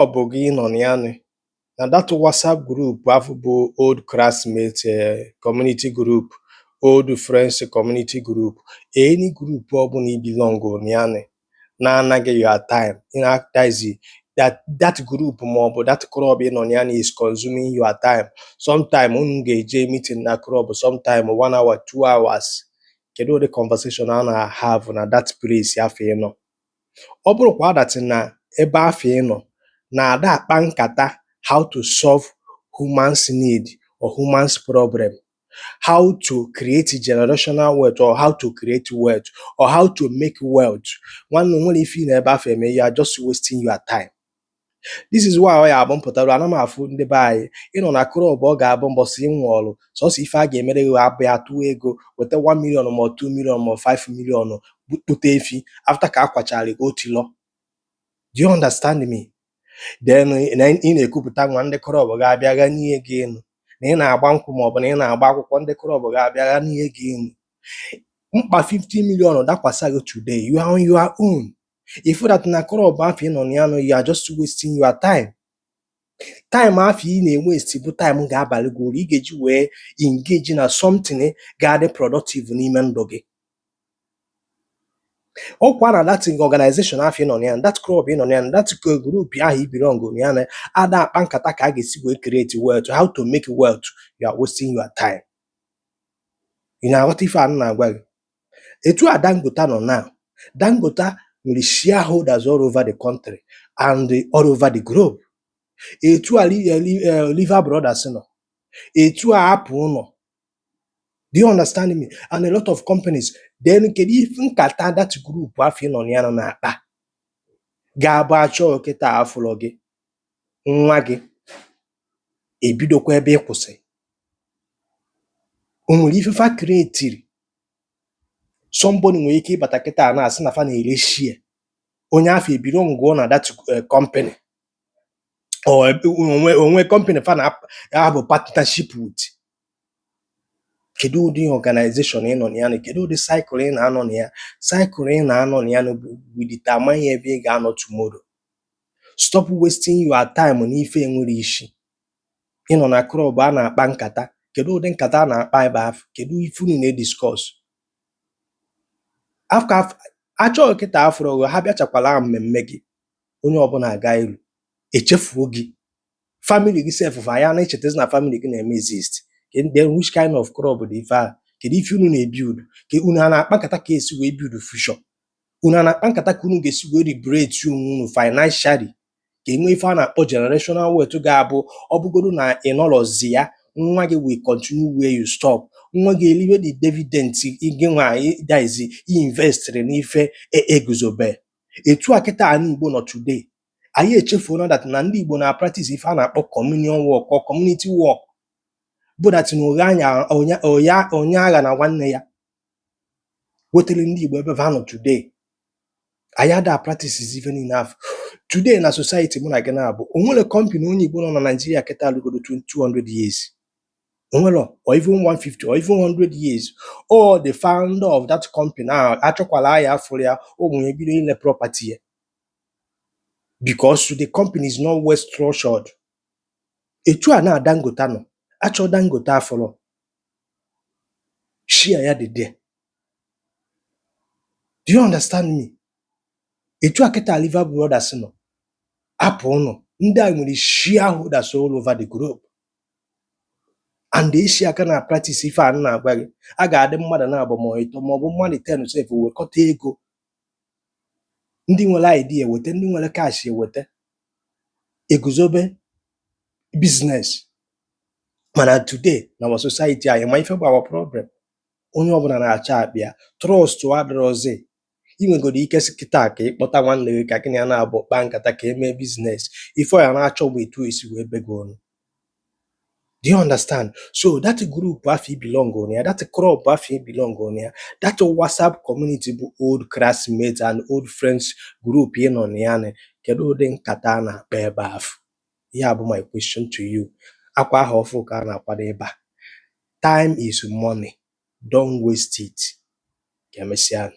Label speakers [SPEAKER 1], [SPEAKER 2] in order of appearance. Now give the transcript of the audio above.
[SPEAKER 1] Obogi Noniani. Now that WhatsApp group have old classmates community group, old friends community group, any group obuni belong on yani. Na nage your time. In that is it. That group more, that club in on is consuming your time. Sometime engage meeting na club, sometime 1 hour, 2 hours. Kedu the conversation I have na that place ya fe no. Ọ bụrụkwa that na ebe afọ ịnọ na ada akpa nkata how to solve human's need or human's problem, how to create generational wealth or how to create wealth or how to make wealth. One only if you ebe afọ eme, you are just wasting your time. This is why I abụ mpụtara ana m afụ ndị be anyị ịnọ na club ọ ga-abụ mbọsị inwe ọrụ sọsọ ife a ga-emere gị abụ ya tụọ ego weta 1 million ma 2 million ma 5 million kpute efi after ka akwachara gị otilo. Do you understand me? Then ị na-ekwupụta nwa ndị club ga-abịa ga n'ihe gị enu na ị na-agba nkwụ ma ọ bụ na ị na-agba akwụkwọ ndị club ga-abịa ga n'ihe gị enu. Mkpa 50 million dakwasa gị today, you are on your own. If that na club afọ ị nọ na ya no, you are just wasting your time. Time afọ ị na-waste bụ time ga-abalị gị uru ị ga-eji wee engage na something ga-adị productive n'ime ndụ gị. Ọkwa na that organization afọ ị nọ na ya, that club ị nọ na ya, that group ahụ ị belong na ya na ada akpa nkata ka a ga-esi wee create wealth, how to make wealth, you are wasting your time. Ị na-aghọta ife a na-agwa gị? Etu a Dangote nọ na Dangote nwere shareholders all over the country and all over the globe. Etu a Liver Brothers nọ, etu a Apple nọ. Do you understand me? And a lot of companies. Then kedu ife nkata that group afọ ị nọ na ya na-akpa ga-abụ achọ kịta afụlọ gị nwa gị ebidokwa ebe ị kwụsị. O nwere ife fa create somebody nwere ike ịbata kịta na-asị na fa na-ere share onye afọ ebiro ngụ na that company or onwe company fa na-abụ partnership with. Kedu ụdị organization ị nọ na ya, kedu ụdị cycle ị na-anọ na ya? Cycle ị na-anọ na ya will determine ebe ị ga-anọ tomorrow. Stop wasting your time n'ife enwere isi. Ị nọ na club a na-akpa nkata, kedu ụdị nkata a na-akpa ebe ahụ? Kedu ife unu na-discuss? After achọ kịta afro ha bịachakwala mmemme gị, onye ọbụla aga ilu echefuo gị. Family gị sef fa ya na-echetezi na family gị na-eme exist. Then which kind of club dị ife a? Kedu ife unu na-ebuild? Ke unu na-akpa nkata ka esi wee build future? Unu na-akpa nkata ka unu ga-esi wee liberate unu financially? Ka enwe ife a na-akpọ generational wealth ga-abụ ọ bụgodu na ịnọlọzi ya, nwa gị will continue where you stop. Nwa gị eliwe the dividends gị nwa daizi invest n'ife eguzobe. Etu a kịta anyị Igbo nọ today, anyị echefuo that na ndị Igbo na practice ife a na-akpọ communion work or community work. Bụ that na onye agha na nwanne ya wetere ndị Igbo ebe ha nọ today. Anyị ada practices even enough. Today na society mụ na gị na-abụ onwere company onye Igbo nọ na Nigeria kịta alụgodo 200 years. Onwere or even 150 or even 100 years. Or the founder of that company achọkwala ya afọ ya ụmụ ebido ile property ya. Because the company is not well structured. Etu a na Dangote nọ, achọ Dangote afọrọ share ya dị there. Do you understand me? Etu a kịta Liver Brothers nọ, Apple nọ, ndị a nwere shareholders all over the globe. And the isi aka na practice ife a na-agwa gị, a ga-adị mmadụ na-abụ ma ịtọ ma ọ bụ mmadụ 10 sef wekọta ego. Ndị nwere idea weta, ndị nwere cash weta, eguzobe business. Mana today na our society anyị ma ife bụ our problem. Onye ọbụla na-acha akpịa, trust adịrọzi. Ị nwegoro ike si kịta ka ịkpọta nwanne gị ka gị na ya na-abụ kpaa nkata ka eme business. Ife ya na-achọ bụ etu esi wee bego ọnụ. Do you understand? So that group afọ belong on ya, that club afọ belong on ya, that WhatsApp community bụ old classmates and old friends group ị nọ na ya, kedu ụdị nkata a na-akpa ebe afọ? Ya bụ my question to you. Akwa ahụ ọfụ ka a na-akwado ebe a. Time is money. Don't waste it. Ka emesịa.